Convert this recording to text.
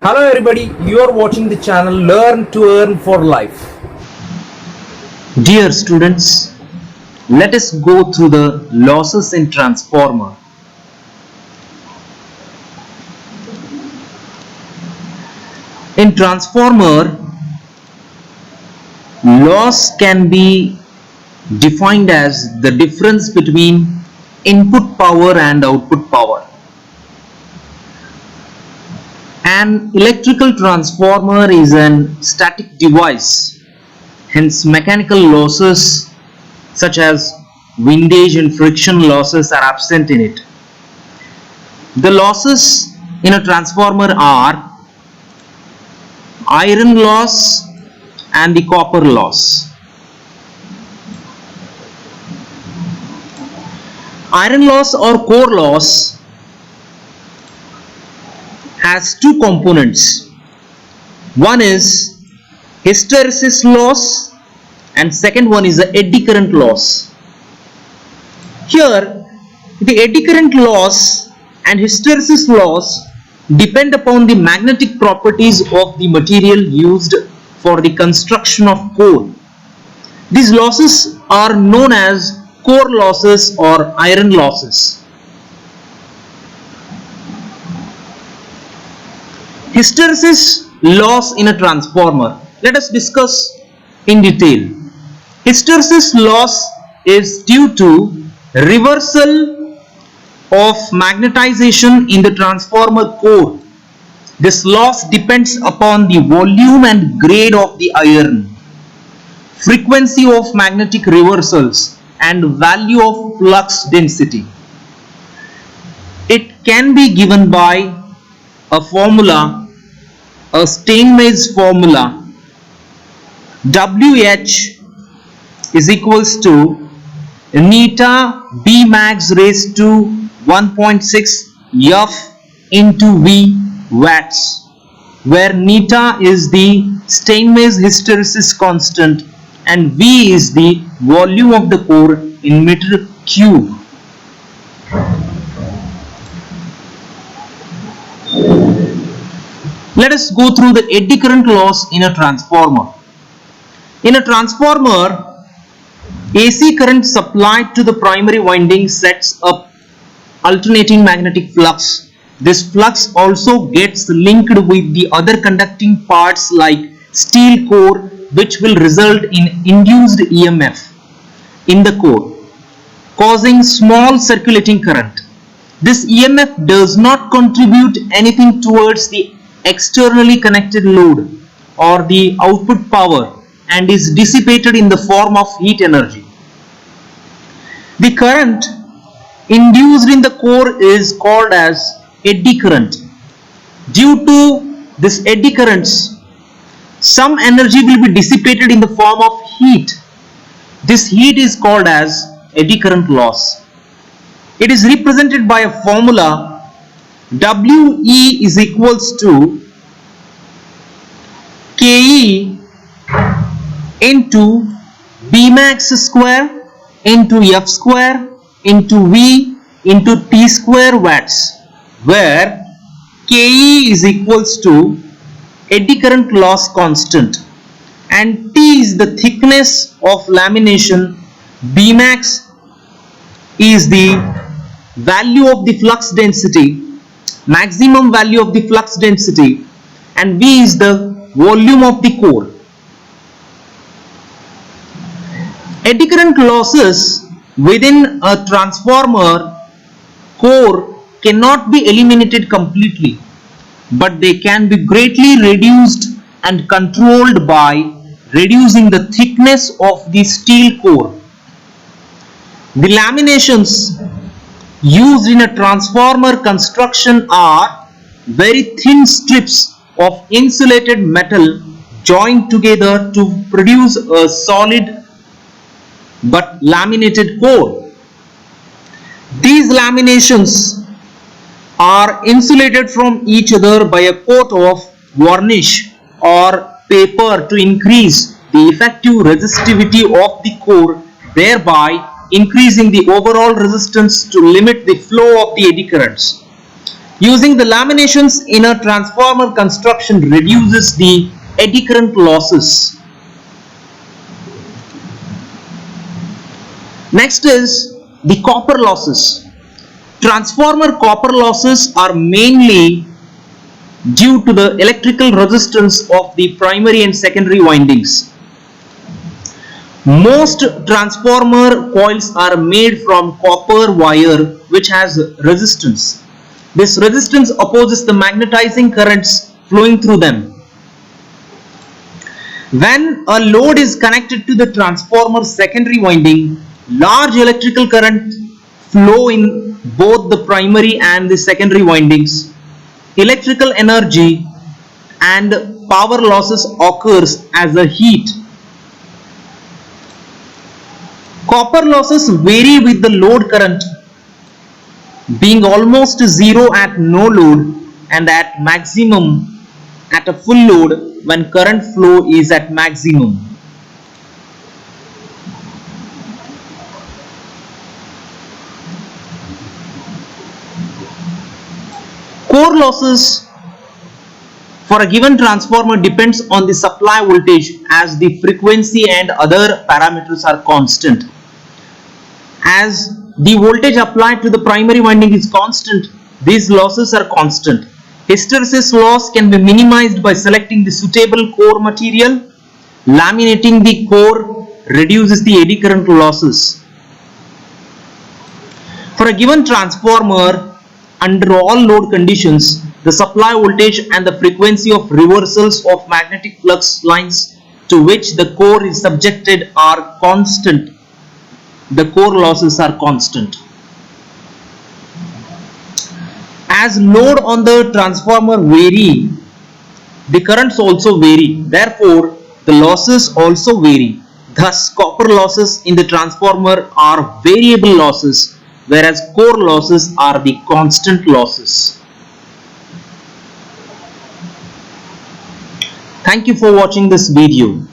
Hello everybody, you are watching the channel Learn to Earn for Life. Dear students, let us go through the losses in transformer. In transformer, loss can be defined as the difference between input power and output power. An electrical transformer is an static device, hence mechanical losses such as windage and friction losses are absent in it. The losses in a transformer are iron loss and the copper loss. Iron loss or core loss has two components. One is hysteresis loss and second one is the eddy current loss. Here the eddy current loss and hysteresis loss depend upon the magnetic properties of the material used for the construction of core. These losses are known as core losses or iron losses. Hysteresis loss in a transformer. Let us discuss in detail. Hysteresis loss is due to reversal of magnetization in the transformer core. This loss depends upon the volume and grade of the iron, frequency of magnetic reversals, and value of flux density. It can be given by a formula, a Steinmetz formula. WH is equals to neta B max raised to 1.6 F into V watts, where neta is the Steinmetz hysteresis constant and V is the volume of the core in meter cube. Let us go through the eddy current loss in a transformer. In a transformer, AC current supplied to the primary winding sets up alternating magnetic flux. This flux also gets linked with the other conducting parts like steel core, which will result in induced EMF in the core, causing small circulating current. This EMF does not contribute anything towards the externally connected load or the output power and is dissipated in the form of heat energy. The current induced in the core is called as eddy current. Due to this eddy currents, some energy will be dissipated in the form of heat. This heat is called as eddy current loss. It is represented by a formula. WE is equals to KE into B max square into F square into V into T square watts, where KE is equals to eddy current loss constant and T is the thickness of lamination, B max is the value of the flux density, maximum value of the flux density, and V is the volume of the core. Eddy current losses within a transformer core cannot be eliminated completely, but they can be greatly reduced and controlled by reducing the thickness of the steel core. The laminations used in a transformer construction are very thin strips of insulated metal joined together to produce a solid but laminated core. These laminations are insulated from each other by a coat of varnish or paper to increase the effective resistivity of the core, thereby increasing the overall resistance to limit the flow of the eddy currents. Using the laminations in a transformer construction reduces the eddy current losses. Next is the copper losses. Transformer copper losses are mainly due to the electrical resistance of the primary and secondary windings. Most transformer coils are made from copper wire which has resistance. This resistance opposes the magnetizing currents flowing through them. When a load is connected to the transformer secondary winding, large electrical current flow in both the primary and the secondary windings. Electrical energy and power losses occurs as a heat. Copper losses vary with the load current being almost zero at no load and at maximum at a full load when current flow is at maximum. Core losses for a given transformer depends on the supply voltage as the frequency and other parameters are constant. As the voltage applied to the primary winding is constant, these losses are constant. Hysteresis loss can be minimized by selecting the suitable core material. Laminating the core reduces the eddy current losses. For a given transformer, under all load conditions, the supply voltage and the frequency of reversals of magnetic flux lines to which the core is subjected are constant. The core losses are constant. As load on the transformer vary, the currents also vary. Therefore, the losses also vary. Thus, copper losses in the transformer are variable losses, whereas core losses are the constant losses. Thank you for watching this video.